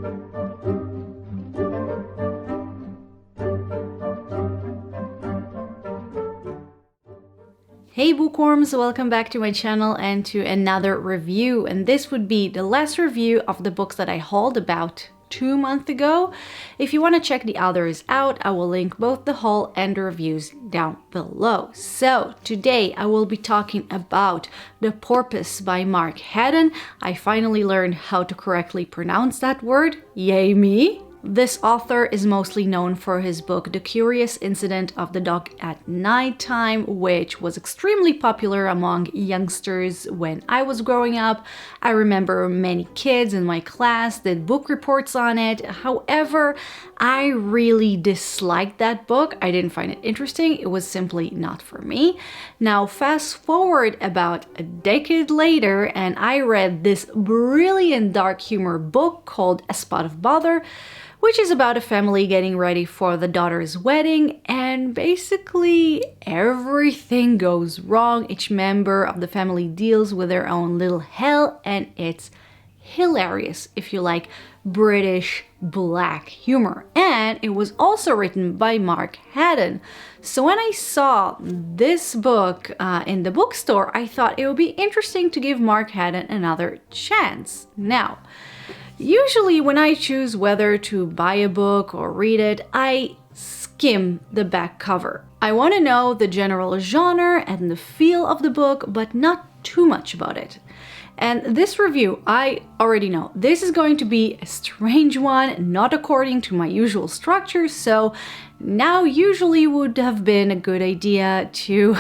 Hey bookworms, welcome back to my channel and to another review, and this would be the last review of the books that I hauled about 2 months ago. If you want to check the others out, I will link both the haul and the reviews down below. So today I will be talking about The Porpoise by Mark Haddon. I finally learned how to correctly pronounce that word, yay me! This author is mostly known for his book The Curious Incident of the Dog at Nighttime, which was extremely popular among youngsters when I was growing up. I remember many kids in my class did book reports on it. However, I really disliked that book. I didn't find it interesting. It was simply not for me. Now, fast forward about a decade later, and I read this brilliant dark humor book called A Spot of Bother, which is about a family getting ready for the daughter's wedding, and basically everything goes wrong. Each member of the family deals with their own little hell, and it's hilarious if you like British black humor. And it was also written by Mark Haddon. So when I saw this book in the bookstore, I thought it would be interesting to give Mark Haddon another chance. Now, usually when I choose whether to buy a book or read it, I skim the back cover. I want to know the general genre and the feel of the book, but not too much about it. And this review, I already know, this is going to be a strange one, not according to my usual structure, so now usually would have been a good idea to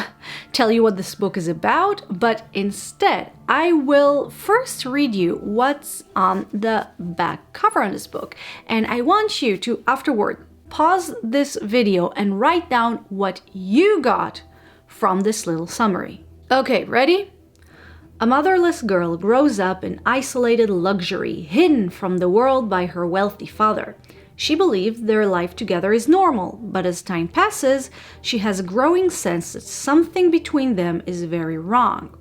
tell you what this book is about, but instead I will first read you what's on the back cover on this book, and I want you to afterward pause this video and write down what you got from this little summary. Okay, ready? A motherless girl grows up in isolated luxury, hidden from the world by her wealthy father. She believes their life together is normal, but as time passes, she has a growing sense that something between them is very wrong.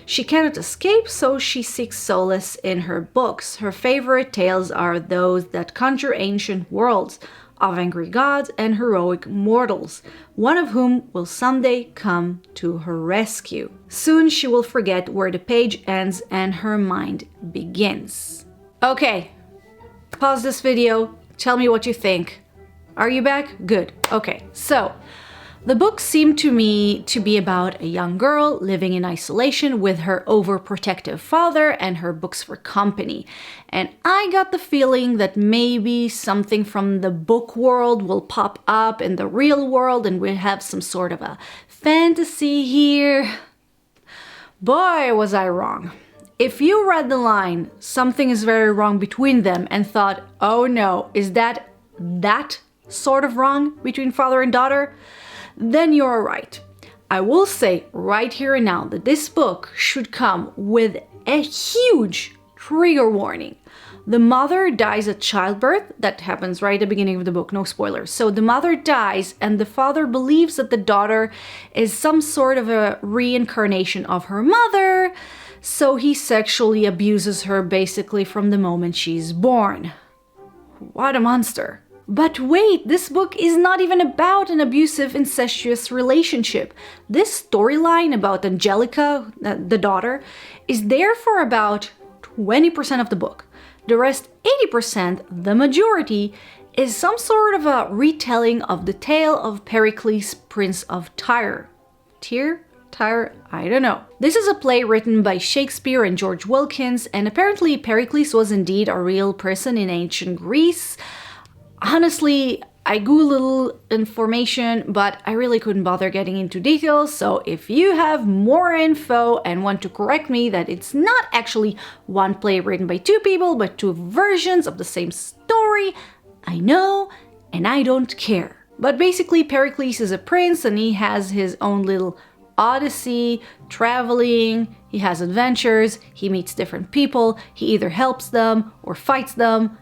She cannot escape, so she seeks solace in her books. Her favorite tales are those that conjure ancient worlds of angry gods and heroic mortals, one of whom will someday come to her rescue. Soon she will forget where the page ends and her mind begins. Okay, pause this video, tell me what you think. Are you back? Good. Okay, so the book seemed to me to be about a young girl living in isolation with her overprotective father and her books for company. And I got the feeling that maybe something from the book world will pop up in the real world and we'll have some sort of a fantasy here. Boy, was I wrong. If you read the line, "Something is very wrong between them," and thought, oh no, is that sort of wrong between father and daughter? Then you're right. I will say right here and now that this book should come with a huge trigger warning. The mother dies at childbirth. That happens right at the beginning of the book, no spoilers. So the mother dies and the father believes that the daughter is some sort of a reincarnation of her mother, so he sexually abuses her basically from the moment she's born. What a monster. But wait, this book is not even about an abusive, incestuous relationship. This storyline about Angelica, the daughter, is there for about 20% of the book. The rest, 80%, the majority, is some sort of a retelling of the tale of Pericles, Prince of Tyre. Tyre? I don't know. This is a play written by Shakespeare and George Wilkins, and apparently Pericles was indeed a real person in ancient Greece. Honestly, I googled a little information, but I really couldn't bother getting into details, so if you have more info and want to correct me that it's not actually one play written by two people, but two versions of the same story, I know, and I don't care. But basically, Pericles is a prince and he has his own little odyssey, traveling, he has adventures, he meets different people, he either helps them or fights them,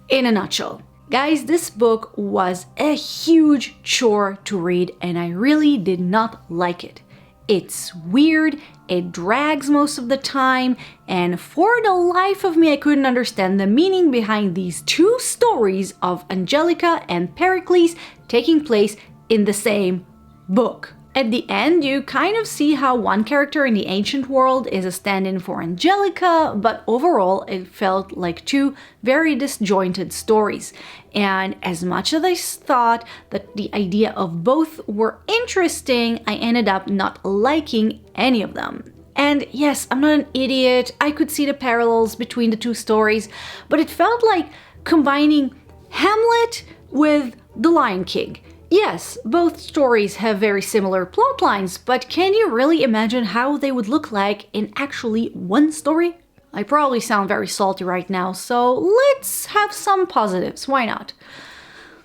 in a nutshell. Guys, this book was a huge chore to read and I really did not like it. It's weird, it drags most of the time, and for the life of me I couldn't understand the meaning behind these two stories of Angelica and Pericles taking place in the same book. At the end, you kind of see how one character in the ancient world is a stand-in for Angelica, but overall it felt like two very disjointed stories. And as much as I thought that the idea of both were interesting, I ended up not liking any of them. And yes, I'm not an idiot, I could see the parallels between the two stories, but it felt like combining Hamlet with The Lion King. Yes, both stories have very similar plot lines, but can you really imagine how they would look like in actually one story? I probably sound very salty right now, so let's have some positives, why not?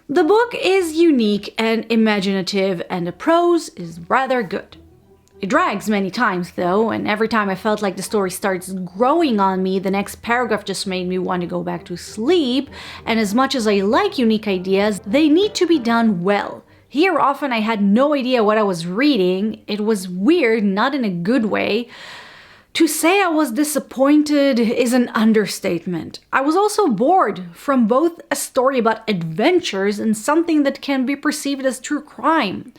The book is unique and imaginative, and the prose is rather good. It drags many times though, and every time I felt like the story starts growing on me, the next paragraph just made me want to go back to sleep, and as much as I like unique ideas, they need to be done well. Here often I had no idea what I was reading. It was weird, not in a good way. To say I was disappointed is an understatement. I was also bored from both a story about adventures and something that can be perceived as true crime.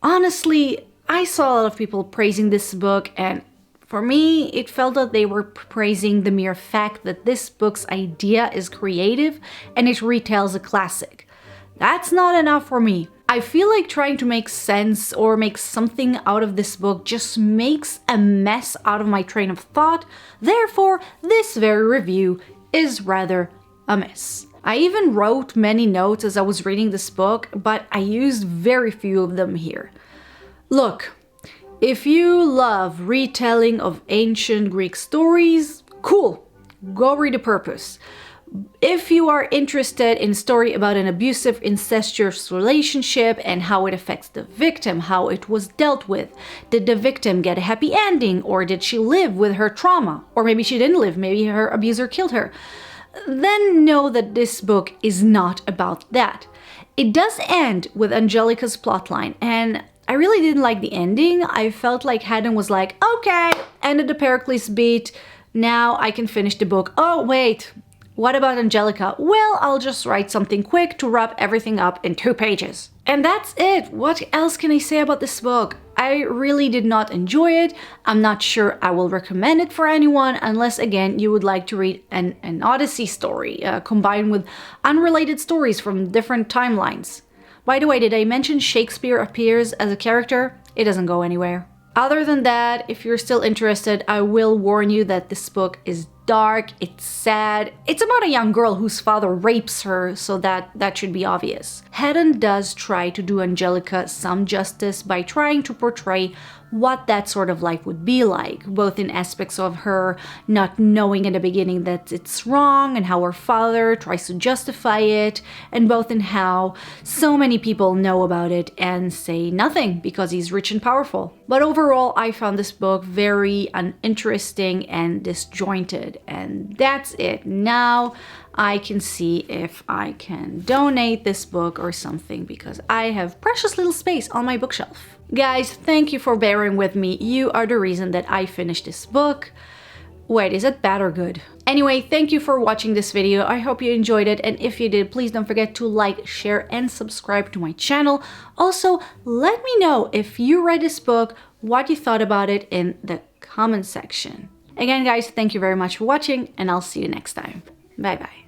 Honestly, I saw a lot of people praising this book, and for me, it felt that they were praising the mere fact that this book's idea is creative and it retells a classic. That's not enough for me. I feel like trying to make sense or make something out of this book just makes a mess out of my train of thought. Therefore, this very review is rather a mess. I even wrote many notes as I was reading this book, but I used very few of them here. Look, if you love retelling of ancient Greek stories, cool, go read Porpoise. If you are interested in a story about an abusive, incestuous relationship and how it affects the victim, how it was dealt with, did the victim get a happy ending, or did she live with her trauma? Or maybe she didn't live, maybe her abuser killed her. Then know that this book is not about that. It does end with Angelica's plotline, and I really didn't like the ending. I felt like Haddon was like, okay, ended the Pericles beat, now I can finish the book. Oh wait, what about Angelica? Well, I'll just write something quick to wrap everything up in 2 pages. And that's it. What else can I say about this book? I really did not enjoy it. I'm not sure I will recommend it for anyone unless, again, you would like to read an odyssey story combined with unrelated stories from different timelines. By the way, did I mention Shakespeare appears as a character? It doesn't go anywhere. Other than that, if you're still interested, I will warn you that this book is dark, it's sad, it's about a young girl whose father rapes her, so that should be obvious. Haddon does try to do Angelica some justice by trying to portray what that sort of life would be like, both in aspects of her not knowing in the beginning that it's wrong and how her father tries to justify it, and both in how so many people know about it and say nothing because he's rich and powerful. But overall, I found this book very uninteresting and disjointed, and that's it. Now I can see if I can donate this book or something because I have precious little space on my bookshelf. Guys, thank you for bearing with me. You are the reason that I finished this book. Wait, is it bad or good? Anyway, thank you for watching this video. I hope you enjoyed it, and if you did, please don't forget to like, share, and subscribe to my channel. Also, let me know if you read this book, what you thought about it in the comment section. Again, guys, thank you very much for watching, and I'll see you next time. Bye bye.